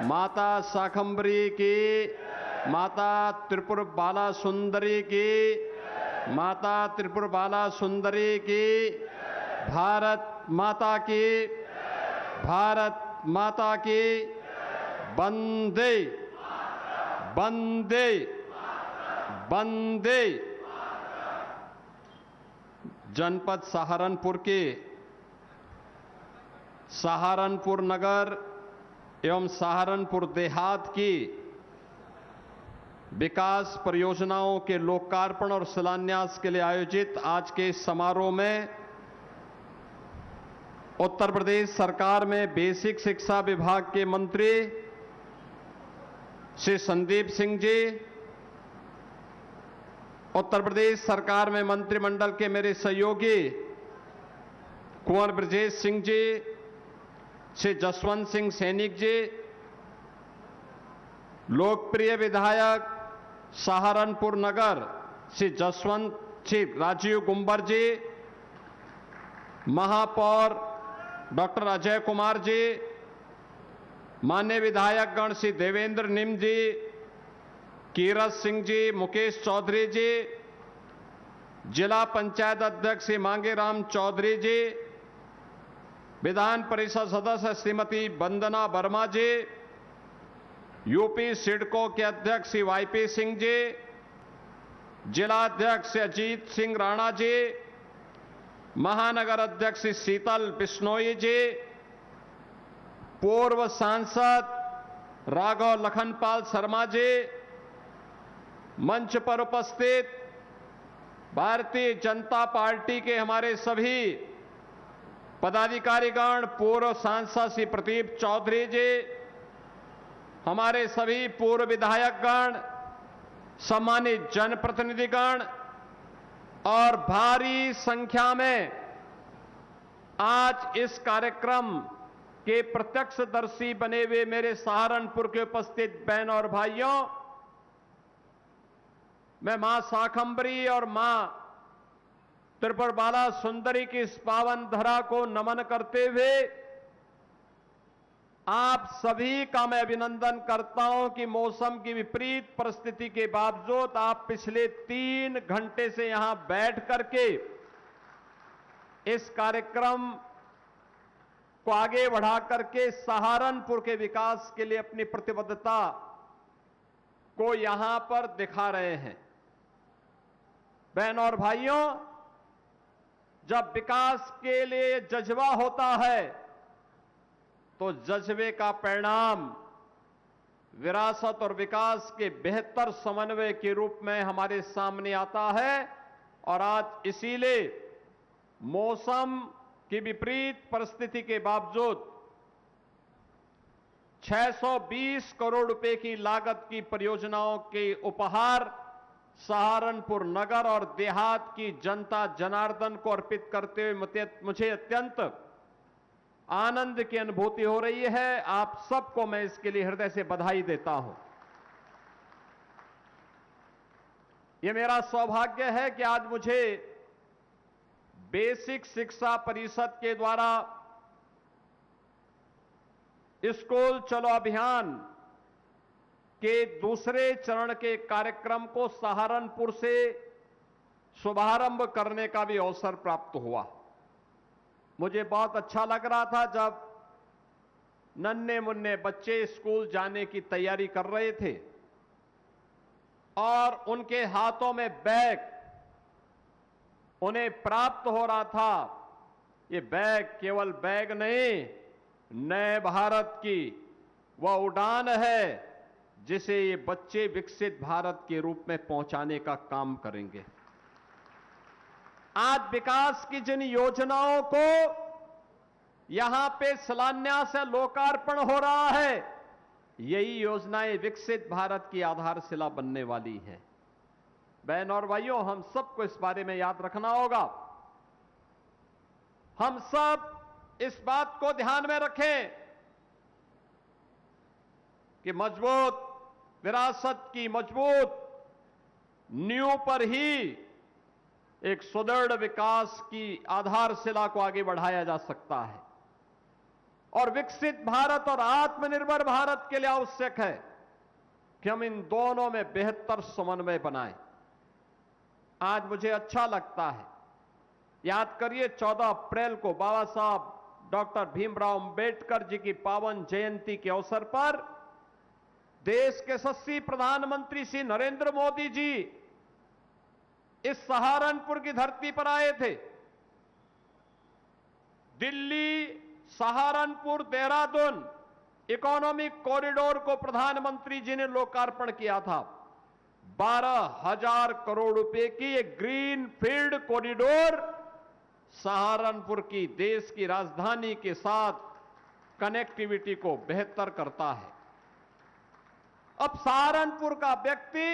माता शाकंभरी की, माता त्रिपुर बाला सुंदरी की, माता त्रिपुर बाला सुंदरी की, भारत माता की, भारत माता की, वंदे वंदे वंदे। जनपद सहारनपुर के सहारनपुर नगर एवं सहारनपुर देहात की विकास परियोजनाओं के लोकार्पण और शिलान्यास के लिए आयोजित आज के इस समारोह में उत्तर प्रदेश सरकार में बेसिक शिक्षा विभाग के मंत्री श्री संदीप सिंह जी, उत्तर प्रदेश सरकार में मंत्रिमंडल के मेरे सहयोगी कुंवर ब्रजेश सिंह जी, श्री जसवंत सिंह सैनिक जी, लोकप्रिय विधायक सहारनपुर नगर श्री राजीव गुंबर जी, महापौर डॉक्टर अजय कुमार जी, माननीय विधायकगण श्री देवेंद्र निम जी, कीरत सिंह जी, मुकेश चौधरी जी, जिला पंचायत अध्यक्ष श्री मांगेराम चौधरी जी, विधान परिषद सदस्य श्रीमती वंदना वर्मा जी, यूपी सिडको के अध्यक्ष श्री वाईपी सिंह जी, जिला अध्यक्ष श्री अजीत सिंह राणा जी, महानगर अध्यक्ष श्री शीतल बिश्नोई जी, पूर्व सांसद राघव लखनपाल शर्मा जी, मंच पर उपस्थित भारतीय जनता पार्टी के हमारे सभी पदाधिकारीगण, पूर्व सांसद श्री प्रदीप चौधरी जी, हमारे सभी पूर्व विधायकगण, सम्मानित जनप्रतिनिधिगण और भारी संख्या में आज इस कार्यक्रम के प्रत्यक्षदर्शी बने हुए मेरे सहारनपुर के उपस्थित बहन और भाइयों, मैं मां शाकंभरी और मां त्रिपुर बाला सुंदरी की इस पावन धरा को नमन करते हुए आप सभी का मैं अभिनंदन करता हूं कि मौसम की विपरीत परिस्थिति के बावजूद आप पिछले 3 घंटे से यहां बैठ करके इस कार्यक्रम को आगे बढ़ा करके सहारनपुर के विकास के लिए अपनी प्रतिबद्धता को यहां पर दिखा रहे हैं। बहनों और भाइयों, जब विकास के लिए जज्बा होता है तो जज्बे का परिणाम विरासत और विकास के बेहतर समन्वय के रूप में हमारे सामने आता है। और आज इसीलिए मौसम की विपरीत परिस्थिति के बावजूद 620 करोड़ रुपए की लागत की परियोजनाओं के उपहार सहारनपुर नगर और देहात की जनता जनार्दन को अर्पित करते हुए मुझे अत्यंत आनंद की अनुभूति हो रही है। आप सबको मैं इसके लिए हृदय से बधाई देता हूं। यह मेरा सौभाग्य है कि आज मुझे बेसिक शिक्षा परिषद के द्वारा स्कूल चलो अभियान के दूसरे चरण के कार्यक्रम को सहारनपुर से शुभारंभ करने का भी अवसर प्राप्त हुआ। मुझे बहुत अच्छा लग रहा था जब नन्हे मुन्ने बच्चे स्कूल जाने की तैयारी कर रहे थे और उनके हाथों में बैग उन्हें प्राप्त हो रहा था। ये बैग केवल बैग नहीं, नए भारत की वह उड़ान है जिसे ये बच्चे विकसित भारत के रूप में पहुंचाने का काम करेंगे। आज विकास की जिन योजनाओं को यहां पे शिलान्यास या लोकार्पण हो रहा है, यही योजनाएं विकसित भारत की आधारशिला बनने वाली है। बहन और भाइयों, हम सबको इस बारे में याद रखना होगा। हम सब इस बात को ध्यान में रखें कि मजबूत विरासत की मजबूत नींव पर ही एक सुदृढ़ विकास की आधारशिला को आगे बढ़ाया जा सकता है। और विकसित भारत और आत्मनिर्भर भारत के लिए आवश्यक है कि हम इन दोनों में बेहतर समन्वय बनाएं। आज मुझे अच्छा लगता है, याद करिए 14 अप्रैल को बाबा साहब डॉक्टर भीमराव अंबेडकर जी की पावन जयंती के अवसर पर देश के यशस्वी प्रधानमंत्री श्री नरेंद्र मोदी जी इस सहारनपुर की धरती पर आए थे। दिल्ली, सहारनपुर, देहरादून इकोनॉमिक कॉरिडोर को प्रधानमंत्री जी ने लोकार्पण किया था। 12,000 करोड़ रुपए की एक ग्रीन फील्ड कॉरिडोर सहारनपुर की देश की राजधानी के साथ कनेक्टिविटी को बेहतर करता है। अब सहारनपुर का व्यक्ति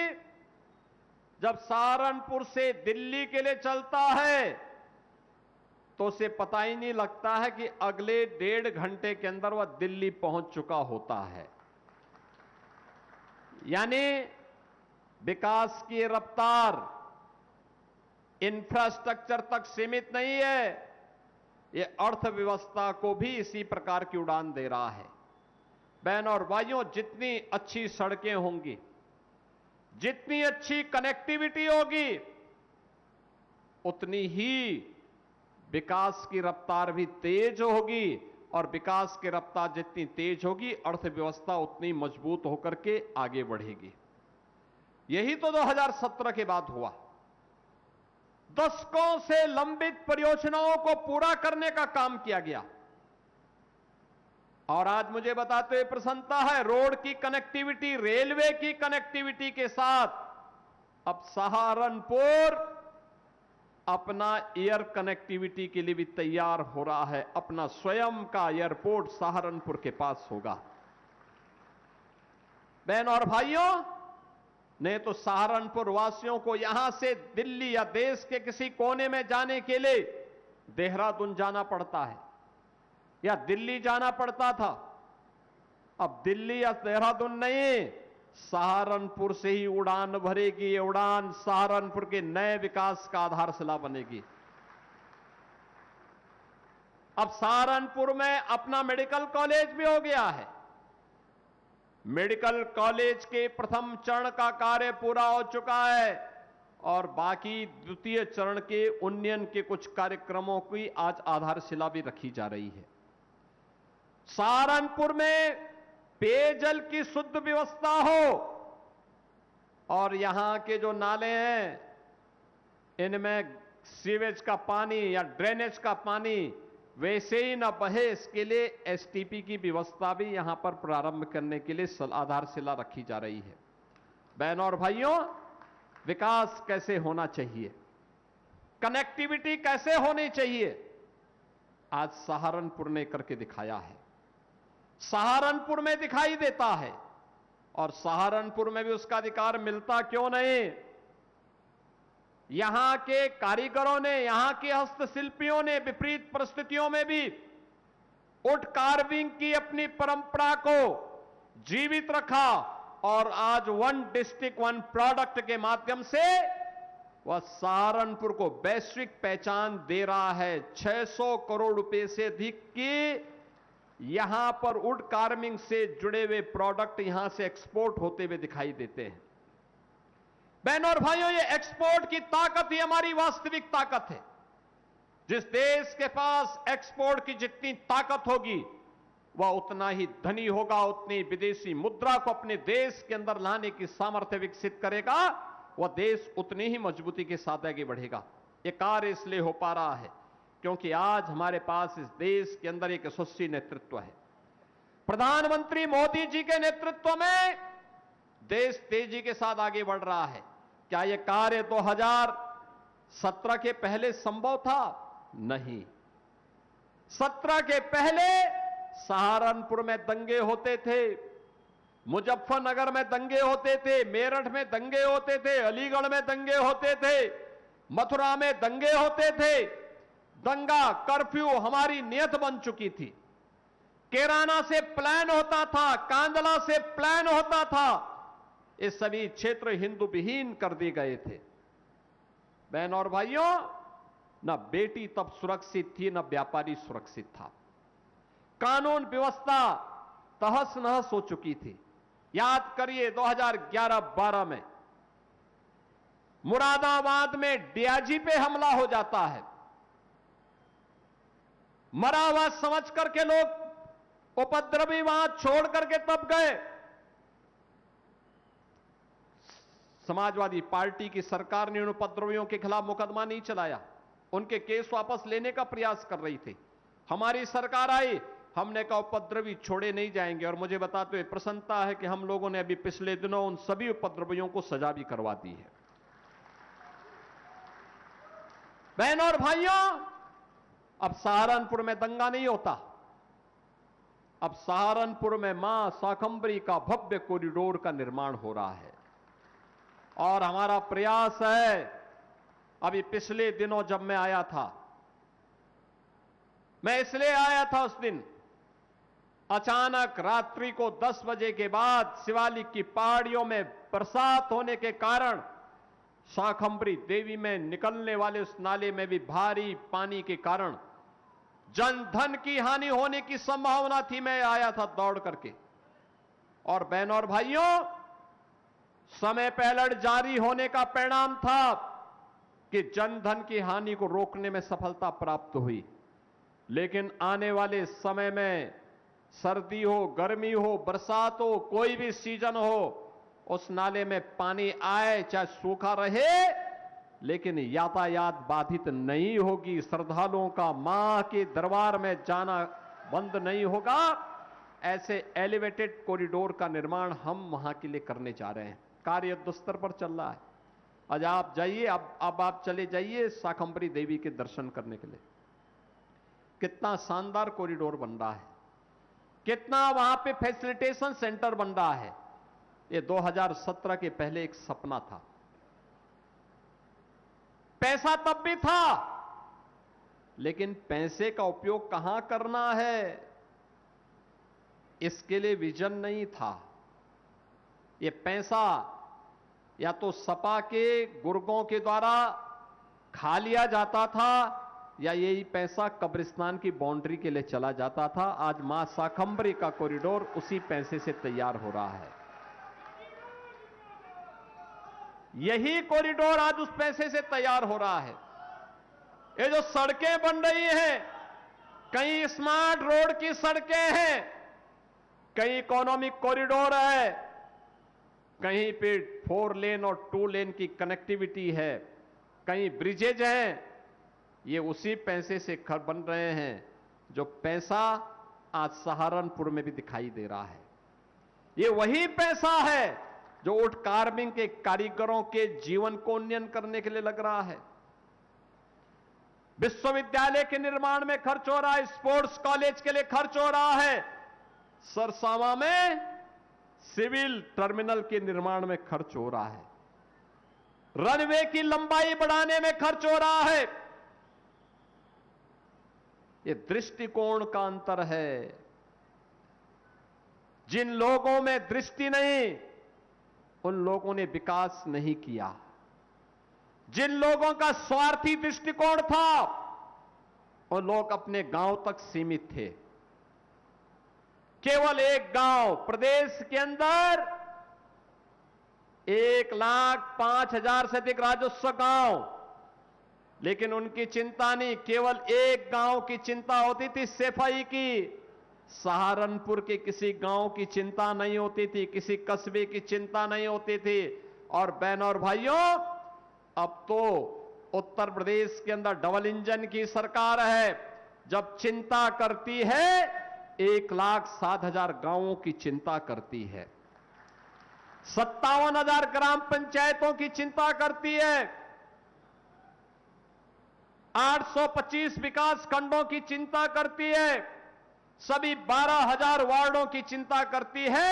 जब सहारनपुर से दिल्ली के लिए चलता है तो उसे पता ही नहीं लगता है कि अगले 1.5 घंटे के अंदर वह दिल्ली पहुंच चुका होता है। यानी विकास की रफ्तार इंफ्रास्ट्रक्चर तक सीमित नहीं है, यह अर्थव्यवस्था को भी इसी प्रकार की उड़ान दे रहा है। बहनों और भाइयों, जितनी अच्छी सड़कें होंगी, जितनी अच्छी कनेक्टिविटी होगी, उतनी ही विकास की रफ्तार भी तेज होगी और विकास की रफ्तार जितनी तेज होगी, अर्थव्यवस्था उतनी मजबूत होकर के आगे बढ़ेगी। यही तो 2017 के बाद हुआ। दशकों से लंबित परियोजनाओं को पूरा करने का काम किया गया और आज मुझे बताते हुए प्रसन्नता है, रोड की कनेक्टिविटी, रेलवे की कनेक्टिविटी के साथ अब सहारनपुर अपना एयर कनेक्टिविटी के लिए भी तैयार हो रहा है। अपना स्वयं का एयरपोर्ट सहारनपुर के पास होगा। बहनों और भाइयों, नहीं तो सहारनपुर वासियों को यहां से दिल्ली या देश के किसी कोने में जाने के लिए देहरादून जाना पड़ता है या दिल्ली जाना पड़ता था। अब दिल्ली या देहरादून नहीं, सहारनपुर से ही उड़ान भरेगी। ये उड़ान सहारनपुर के नए विकास का आधारशिला बनेगी। अब सहारनपुर में अपना मेडिकल कॉलेज भी हो गया है। मेडिकल कॉलेज के प्रथम चरण का कार्य पूरा हो चुका है और बाकी द्वितीय चरण के उन्नयन के कुछ कार्यक्रमों की आज आधारशिला भी रखी जा रही है। सहारनपुर में पेयजल की शुद्ध व्यवस्था हो और यहां के जो नाले हैं, इनमें सीवेज का पानी या ड्रेनेज का पानी वैसे ही न बहे, इसके लिए एसटीपी की व्यवस्था भी यहां पर प्रारंभ करने के लिए आधारशिला रखी जा रही है। बहनों और भाइयों, विकास कैसे होना चाहिए, कनेक्टिविटी कैसे होनी चाहिए, आज सहारनपुर ने करके दिखाया है। सहारनपुर में दिखाई देता है और सहारनपुर में भी उसका अधिकार मिलता क्यों नहीं। यहां के कारीगरों ने, यहां के हस्तशिल्पियों ने विपरीत परिस्थितियों में भी वुड कार्विंग की अपनी परंपरा को जीवित रखा और आज वन डिस्ट्रिक्ट वन प्रोडक्ट के माध्यम से वह सहारनपुर को वैश्विक पहचान दे रहा है। 600 करोड़ रुपए से अधिक की यहां पर वुड कार्विंग से जुड़े हुए प्रोडक्ट यहां से एक्सपोर्ट होते हुए दिखाई देते हैं। बहनों और भाइयों, ये एक्सपोर्ट की ताकत ही हमारी वास्तविक ताकत है। जिस देश के पास एक्सपोर्ट की जितनी ताकत होगी वह उतना ही धनी होगा, उतनी विदेशी मुद्रा को अपने देश के अंदर लाने की सामर्थ्य विकसित करेगा, वह देश उतनी ही मजबूती के साथ आगे बढ़ेगा। यह कार्य इसलिए हो पा रहा है क्योंकि आज हमारे पास इस देश के अंदर एक यशस्वी नेतृत्व है। प्रधानमंत्री मोदी जी के नेतृत्व में देश तेजी के साथ आगे बढ़ रहा है। क्या यह कार्य 2017 के पहले संभव था? नहीं। 17 के पहले सहारनपुर में दंगे होते थे, मुजफ्फरनगर में दंगे होते थे, मेरठ में दंगे होते थे, अलीगढ़ में दंगे होते थे, मथुरा में दंगे होते थे। दंगा कर्फ्यू हमारी नियत बन चुकी थी। कैराना से प्लान होता था, कांदला से प्लान होता था। ये सभी क्षेत्र हिंदू विहीन कर दिए गए थे। बहन और भाइयों, न बेटी तब सुरक्षित थी, न व्यापारी सुरक्षित था। कानून व्यवस्था तहस नहस हो चुकी थी। याद करिए 2011-12 में मुरादाबाद में डीआईजी पे हमला हो जाता है। मरा हुआ समझ करके लोग उपद्रवी वहां छोड़ करके तब गए। समाजवादी पार्टी की सरकार ने उन उपद्रवियों के खिलाफ मुकदमा नहीं चलाया, उनके केस वापस लेने का प्रयास कर रही थी। हमारी सरकार आई, हमने कहा उपद्रवी छोड़े नहीं जाएंगे। और मुझे बताते हुए प्रसन्नता है कि हम लोगों ने अभी पिछले दिनों उन सभी उपद्रवियों को सजा भी करवा दी है। बहनों और भाइयों, अब सहारनपुर में दंगा नहीं होता। अब सहारनपुर में मां शाकंभरी का भव्य कॉरिडोर का निर्माण हो रहा है। और हमारा प्रयास है, अभी पिछले दिनों जब मैं आया था, मैं इसलिए आया था उस दिन, अचानक रात्रि को 10 बजे के बाद शिवालिक की पहाड़ियों में बरसात होने के कारण शाकंभरी देवी में निकलने वाले उस नाले में भी भारी पानी के कारण जन धन की हानि होने की संभावना थी। मैं आया था दौड़ करके। और बहनों और भाइयों, समय पे अलर्ट जारी होने का परिणाम था कि जन धन की हानि को रोकने में सफलता प्राप्त हुई। लेकिन आने वाले समय में सर्दी हो, गर्मी हो, बरसात हो, कोई भी सीजन हो, उस नाले में पानी आए चाहे सूखा रहे, लेकिन यातायात बाधित नहीं होगी। श्रद्धालुओं का मां के दरबार में जाना बंद नहीं होगा। ऐसे एलिवेटेड कॉरिडोर का निर्माण हम वहां के लिए करने जा रहे हैं। कार्य युद्ध स्तर पर चल रहा है। आज आप जाइए, अब आप चले जाइए शाकंभरी देवी के दर्शन करने के लिए। कितना शानदार कॉरिडोर बन रहा है, कितना वहां पे फैसिलिटेशन सेंटर बन रहा है। ये 2017 के पहले एक सपना था। पैसा तब भी था, लेकिन पैसे का उपयोग कहां करना है, इसके लिए विजन नहीं था। ये पैसा या तो सपा के गुर्गों के द्वारा खा लिया जाता था, या यही पैसा कब्रिस्तान की बाउंड्री के लिए चला जाता था। आज मां शाकंभरी का कॉरिडोर उसी पैसे से तैयार हो रहा है। यही कॉरिडोर आज उस पैसे से तैयार हो रहा है। ये जो सड़कें बन रही हैं, कई स्मार्ट रोड की सड़कें हैं, कहीं इकोनॉमिक कॉरिडोर है, कहीं पे 4 लेन और 2 लेन की कनेक्टिविटी है, कहीं ब्रिजेज हैं। ये उसी पैसे से घर बन रहे हैं, जो पैसा आज सहारनपुर में भी दिखाई दे रहा है। ये वही पैसा है जो वुड कार्विंग के कारीगरों के जीवन को उन्नयन करने के लिए लग रहा है। विश्वविद्यालय के निर्माण में खर्च हो रहा है, स्पोर्ट्स कॉलेज के लिए खर्च हो रहा है, सरसावा में सिविल टर्मिनल के निर्माण में खर्च हो रहा है, रनवे की लंबाई बढ़ाने में खर्च हो रहा है। ये दृष्टिकोण का अंतर है। जिन लोगों में दृष्टि नहीं, उन लोगों ने विकास नहीं किया। जिन लोगों का स्वार्थी दृष्टिकोण था, वो लोग अपने गांव तक सीमित थे। केवल एक गांव प्रदेश के अंदर 1,05,000 से अधिक राजस्व गांव, लेकिन उनकी चिंता नहीं, केवल एक गांव की चिंता होती थी, सफाई की। सहारनपुर के किसी गांव की चिंता नहीं होती थी, किसी कस्बे की चिंता नहीं होती थी। और बहनों और भाइयों, अब तो उत्तर प्रदेश के अंदर डबल इंजन की सरकार है। जब चिंता करती है, 1,07,000 गांवों की चिंता करती है, 57,000 ग्राम पंचायतों की चिंता करती है, 825 विकास खंडों की चिंता करती है, सभी 12,000 वार्डों की चिंता करती है,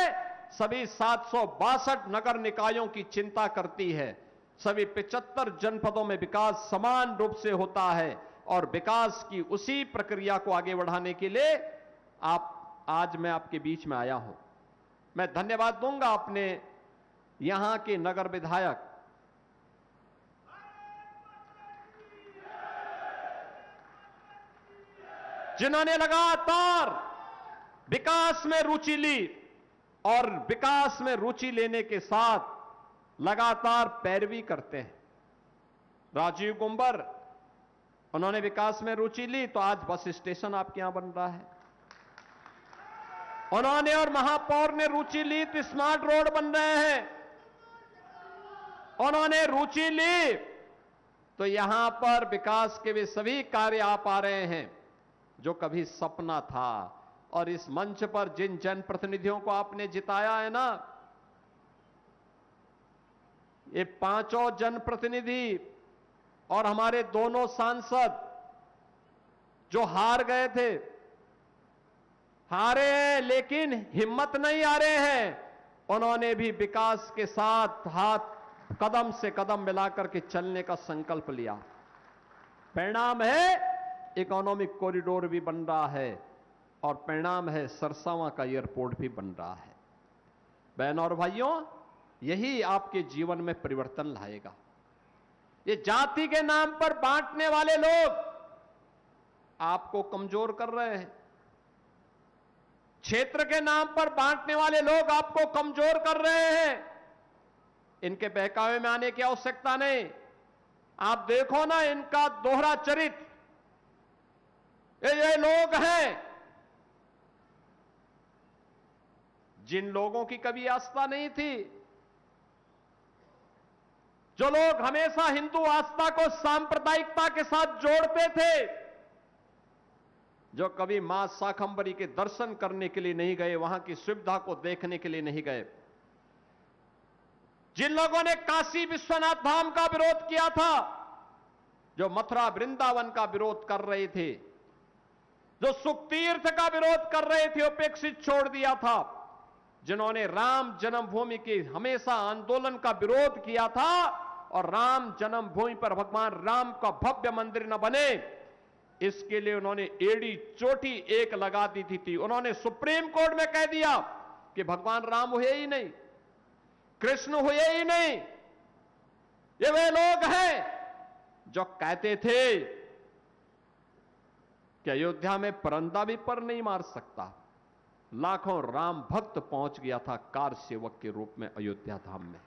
सभी 762 नगर निकायों की चिंता करती है। सभी 75 जनपदों में विकास समान रूप से होता है। और विकास की उसी प्रक्रिया को आगे बढ़ाने के लिए आज मैं आपके बीच में आया हूं। मैं धन्यवाद दूंगा अपने यहां के नगर विधायक जिन्होंने लगातार विकास में रुचि ली और विकास में रुचि लेने के साथ लगातार पैरवी करते हैं। राजीव गुंबर, उन्होंने विकास में रुचि ली तो आज बस स्टेशन आपके यहां बन रहा है। उन्होंने और महापौर ने रुचि ली तो स्मार्ट रोड बन रहे हैं। उन्होंने रुचि ली तो यहां पर विकास के वे सभी कार्य आ पा रहे हैं जो कभी सपना था। और इस मंच पर जिन जनप्रतिनिधियों को आपने जिताया है ना, ये पांचों जनप्रतिनिधि और हमारे दोनों सांसद जो हार गए थे, हारे हैं लेकिन हिम्मत नहीं हारे हैं। उन्होंने भी विकास के साथ हाथ कदम से कदम मिलाकर के चलने का संकल्प लिया। परिणाम है इकोनॉमिक कॉरिडोर भी बन रहा है और परिणाम है सरसावां का एयरपोर्ट भी बन रहा है। बहनों और भाइयों, यही आपके जीवन में परिवर्तन लाएगा। ये जाति के नाम पर बांटने वाले लोग आपको कमजोर कर रहे हैं। क्षेत्र के नाम पर बांटने वाले लोग आपको कमजोर कर रहे हैं। इनके बहकावे में आने की आवश्यकता नहीं। आप देखो ना इनका दोहरा चरित्र। ये लोग हैं जिन लोगों की कभी आस्था नहीं थी, जो लोग हमेशा हिंदू आस्था को सांप्रदायिकता के साथ जोड़ते थे, जो कभी मां शाकंभरी के दर्शन करने के लिए नहीं गए, वहां की सुविधा को देखने के लिए नहीं गए, जिन लोगों ने काशी विश्वनाथ धाम का विरोध किया था, जो मथुरा वृंदावन का विरोध कर रहे थे, जो सुख तीर्थ का विरोध कर रहे थे, उपेक्षित छोड़ दिया था, जिन्होंने राम जन्मभूमि के हमेशा आंदोलन का विरोध किया था और राम जन्मभूमि पर भगवान राम का भव्य मंदिर न बने, इसके लिए उन्होंने एड़ी चोटी एक लगा दी थी। उन्होंने सुप्रीम कोर्ट में कह दिया कि भगवान राम हुए ही नहीं, कृष्ण हुए ही नहीं। ये वे लोग हैं जो कहते थे कि अयोध्या में परंदा भी पर नहीं मार सकता। लाखों राम भक्त पहुंच गया था कार सेवक के रूप में अयोध्या धाम में।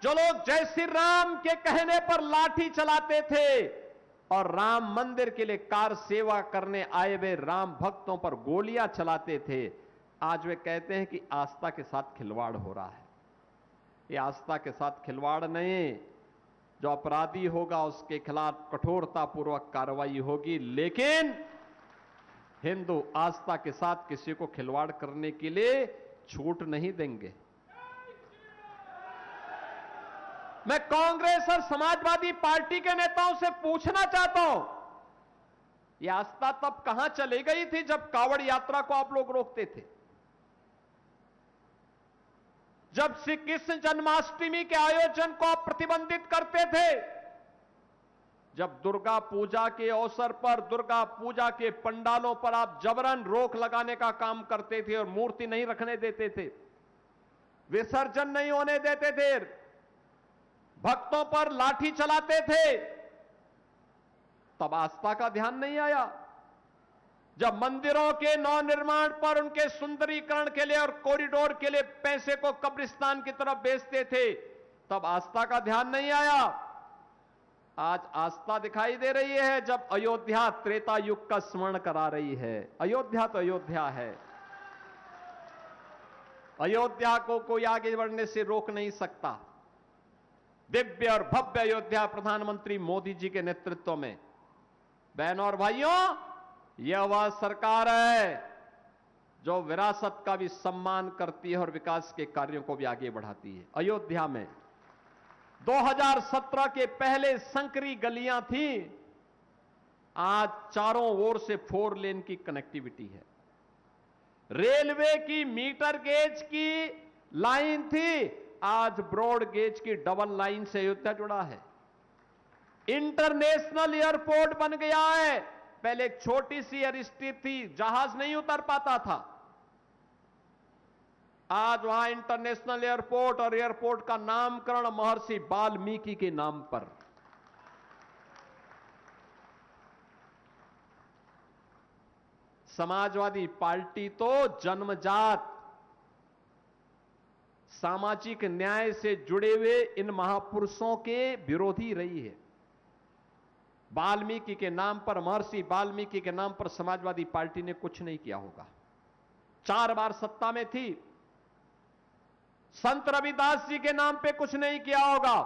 जो लोग जय श्री राम के कहने पर लाठी चलाते थे और राम मंदिर के लिए कार सेवा करने आए हुए राम भक्तों पर गोलियां चलाते थे, आज वे कहते हैं कि आस्था के साथ खिलवाड़ हो रहा है। ये आस्था के साथ खिलवाड़ नहीं, जो अपराधी होगा उसके खिलाफ कठोरतापूर्वक कार्रवाई होगी, लेकिन हिंदू आस्था के साथ किसी को खिलवाड़ करने के लिए छूट नहीं देंगे। मैं कांग्रेस और समाजवादी पार्टी के नेताओं से पूछना चाहता हूं, यह आस्था तब कहां चली गई थी जब कावड़ यात्रा को आप लोग रोकते थे, जब श्री कृष्ण जन्माष्टमी के आयोजन को आप प्रतिबंधित करते थे, जब दुर्गा पूजा के अवसर पर दुर्गा पूजा के पंडालों पर आप जबरन रोक लगाने का काम करते थे और मूर्ति नहीं रखने देते थे, विसर्जन नहीं होने देते थे, भक्तों पर लाठी चलाते थे, तब आस्था का ध्यान नहीं आया। जब मंदिरों के नवनिर्माण पर उनके सुंदरीकरण के लिए और कॉरिडोर के लिए पैसे को कब्रिस्तान की तरफ बेचते थे, तब आस्था का ध्यान नहीं आया। आज आस्था दिखाई दे रही है जब अयोध्या त्रेता युग का स्मरण करा रही है। अयोध्या तो अयोध्या है, अयोध्या को कोई आगे बढ़ने से रोक नहीं सकता। दिव्य और भव्य अयोध्या प्रधानमंत्री मोदी जी के नेतृत्व में। बहनों और भाइयों, यह वह सरकार है जो विरासत का भी सम्मान करती है और विकास के कार्यों को भी आगे बढ़ाती है। अयोध्या में 2017 के पहले संकरी गलियां थी, आज चारों ओर से 4 लेन की कनेक्टिविटी है। रेलवे की मीटर गेज की लाइन थी, आज ब्रॉड गेज की डबल लाइन से अयोध्या जुड़ा है। इंटरनेशनल एयरपोर्ट बन गया है। पहले एक छोटी सी एयर स्ट्रिप थी, जहाज नहीं उतर पाता था, आज वहां इंटरनेशनल एयरपोर्ट और एयरपोर्ट का नामकरण महर्षि वाल्मीकि के नाम पर। समाजवादी पार्टी तो जन्मजात सामाजिक न्याय से जुड़े हुए इन महापुरुषों के विरोधी रही है। वाल्मीकि के नाम पर, महर्षि वाल्मीकि के नाम पर समाजवादी पार्टी ने कुछ नहीं किया होगा। 4 बार सत्ता में थी, संत रविदास जी के नाम पे कुछ नहीं किया होगा।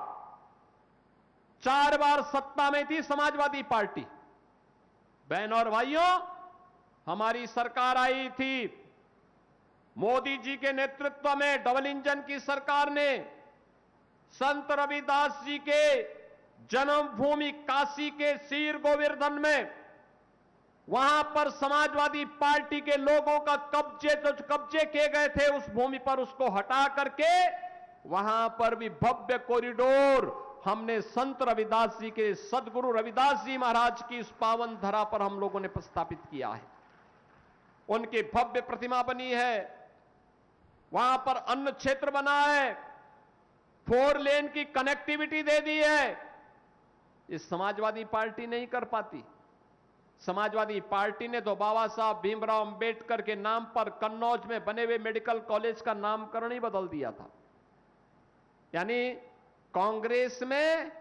4 बार सत्ता में थी समाजवादी पार्टी। बहन और भाइयों, हमारी सरकार आई थी, मोदी जी के नेतृत्व में डबल इंजन की सरकार ने संत रविदास जी के जन्मभूमि काशी के सीर गोवर्धन में, वहां पर समाजवादी पार्टी के लोगों का कब्जे किए गए थे उस भूमि पर, उसको हटा करके वहां पर भी भव्य कॉरिडोर हमने संत रविदास जी के, सदगुरु रविदास जी महाराज की इस पावन धरा पर हम लोगों ने प्रस्तापित किया है। उनकी भव्य प्रतिमा बनी है, वहां पर अन्न क्षेत्र बना है, 4 लेन की कनेक्टिविटी दे दी है। ये समाजवादी पार्टी नहीं कर पाती। समाजवादी पार्टी ने तो बाबा साहब भीमराव अंबेडकर के नाम पर कन्नौज में बने हुए मेडिकल कॉलेज का नामकरण ही बदल दिया था। यानी कांग्रेस में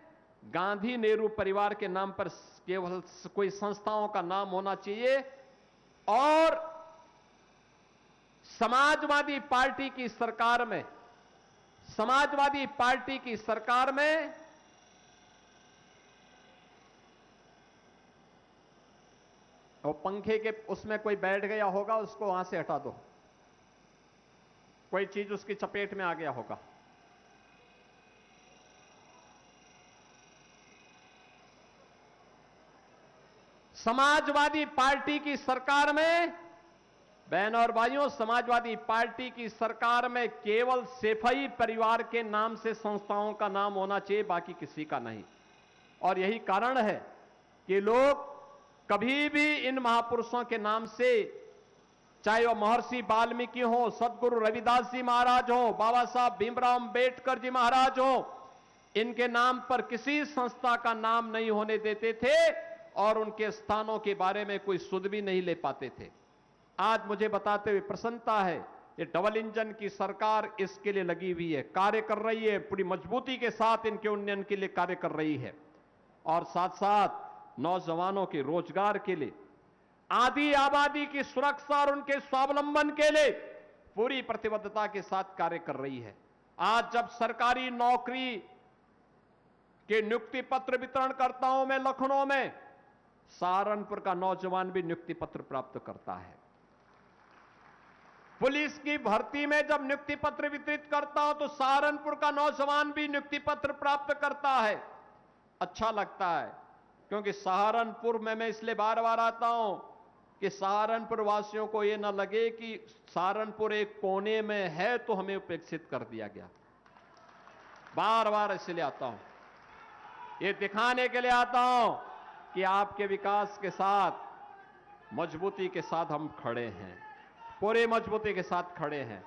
गांधी नेहरू परिवार के नाम पर केवल कोई संस्थाओं का नाम होना चाहिए, और समाजवादी पार्टी की सरकार में, समाजवादी पार्टी की सरकार में और पंखे के उसमें कोई बैठ गया होगा, उसको वहां से हटा दो, कोई चीज उसकी चपेट में आ गया होगा। समाजवादी पार्टी की सरकार में, बहन और भाइयों, समाजवादी पार्टी की सरकार में केवल सेफई परिवार के नाम से संस्थाओं का नाम होना चाहिए, बाकी किसी का नहीं। और यही कारण है कि लोग कभी भी इन महापुरुषों के नाम से, चाहे वह महर्षि वाल्मीकि हो, सदगुरु रविदास जी महाराज हो, बाबा साहब भीमराव अंबेडकर जी महाराज हो, इनके नाम पर किसी संस्था का नाम नहीं होने देते थे और उनके स्थानों के बारे में कोई सुध भी नहीं ले पाते थे। आज मुझे बताते हुए प्रसन्नता है, ये डबल इंजन की सरकार इसके लिए लगी हुई है, कार्य कर रही है, पूरी मजबूती के साथ इनके उन्नयन के लिए कार्य कर रही है, और साथ साथ नौजवानों के रोजगार के लिए, आधी आबादी की सुरक्षा और उनके स्वावलंबन के लिए पूरी प्रतिबद्धता के साथ कार्य कर रही है। आज जब सरकारी नौकरी के नियुक्ति पत्र वितरण करता हूं मैं लखनऊ में, सहारनपुर का नौजवान भी नियुक्ति पत्र प्राप्त करता है। पुलिस की भर्ती में जब नियुक्ति पत्र वितरित करता हूं तो सहारनपुर का नौजवान भी नियुक्ति पत्र प्राप्त करता है। अच्छा लगता है, क्योंकि सहारनपुर में मैं इसलिए बार बार आता हूं कि सहारनपुर वासियों को यह न लगे कि सहारनपुर एक कोने में है तो हमें उपेक्षित कर दिया गया। बार बार इसलिए आता हूं, ये दिखाने के लिए आता हूं कि आपके विकास के साथ, मजबूती के साथ हम खड़े हैं, पूरे मजबूती के साथ खड़े हैं।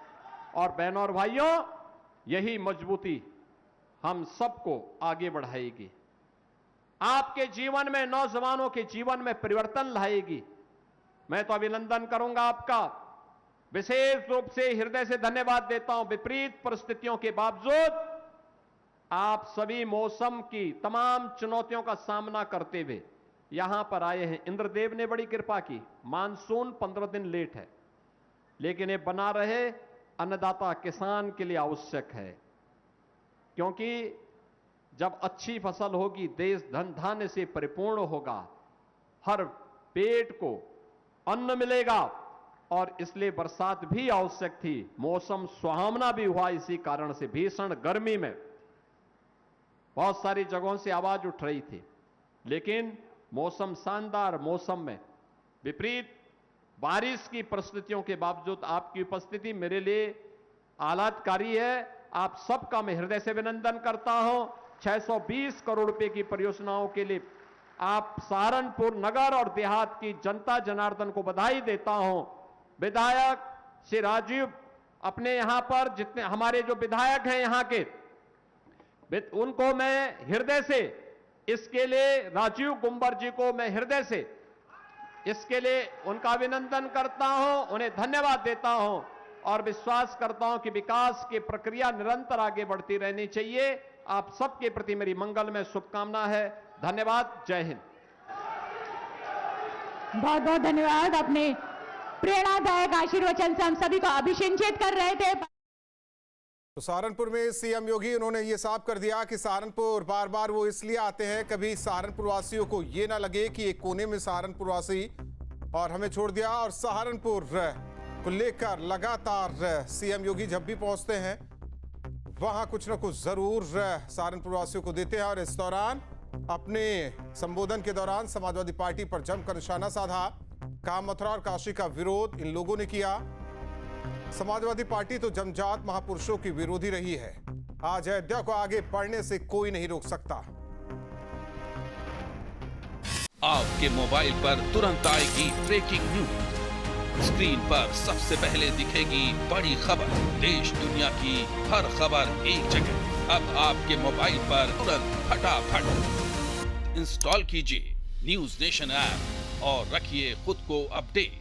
और बहनों और भाइयों, यही मजबूती हम सबको आगे बढ़ाएगी, आपके जीवन में, नौजवानों के जीवन में परिवर्तन लाएगी। मैं तो अभिनंदन करूंगा आपका, विशेष रूप से हृदय से धन्यवाद देता हूं। विपरीत परिस्थितियों के बावजूद आप सभी मौसम की तमाम चुनौतियों का सामना करते हुए यहां पर आए हैं। इंद्रदेव ने बड़ी कृपा की, मानसून 15 दिन लेट है, लेकिन ये बना रहे अन्नदाता किसान के लिए आवश्यक है, क्योंकि जब अच्छी फसल होगी, देश धन धान्य से परिपूर्ण होगा, हर पेट को अन्न मिलेगा, और इसलिए बरसात भी आवश्यक थी। मौसम सुहावना भी हुआ, इसी कारण से भीषण गर्मी में बहुत सारी जगहों से आवाज उठ रही थी, लेकिन मौसम, शानदार मौसम में विपरीत बारिश की परिस्थितियों के बावजूद आपकी उपस्थिति मेरे लिए आह्लादकारी है। आप सबका मैं हृदय से अभिनंदन करता हूं। 620 करोड़ रुपए की परियोजनाओं के लिए आप सहारनपुर नगर और देहात की जनता जनार्दन को बधाई देता हूं। विधायक श्री राजीव, अपने यहां पर जितने हमारे जो विधायक हैं यहां के, उनको मैं हृदय से, इसके लिए राजीव गुंबर जी को मैं हृदय से इसके लिए उनका अभिनंदन करता हूं, उन्हें धन्यवाद देता हूं और विश्वास करता हूं कि विकास की प्रक्रिया निरंतर आगे बढ़ती रहनी चाहिए। आप सबके प्रति मेरी मंगलमय शुभकामना है। धन्यवाद। जय हिंद। बहुत बहुत धन्यवाद। अपने प्रेरणादायक आशीर्वचन से हम सभी को अभिषेचित कर रहे थे। तो सहारनपुर में सीएम योगी उन्होंने ये साफ कर दिया कि सहारनपुर बार बार वो इसलिए आते हैं कभी सहारनपुर वासियों को ये ना लगे कि एक कोने में सहारनपुर वासी और हमें छोड़ दिया। और सहारनपुर को लेकर लगातार सीएम योगी जब भी पहुंचते हैं वहां कुछ ना कुछ जरूर सहारनपुर वासियों को देते हैं। और इस दौरान अपने संबोधन के दौरान समाजवादी पार्टी पर जमकर निशाना साधा। काम मथुरा और काशी का विरोध इन लोगों ने किया। समाजवादी पार्टी तो जमजात महापुरुषों की विरोधी रही है। आज अयोध्या को आगे बढ़ने से कोई नहीं रोक सकता। आपके मोबाइल पर तुरंत आएगी ब्रेकिंग न्यूज। स्क्रीन पर सबसे पहले दिखेगी बड़ी खबर। देश दुनिया की हर खबर एक जगह। अब आपके मोबाइल पर तुरंत फटाफट इंस्टॉल कीजिए न्यूज नेशन ऐप और रखिए खुद को अपडेट।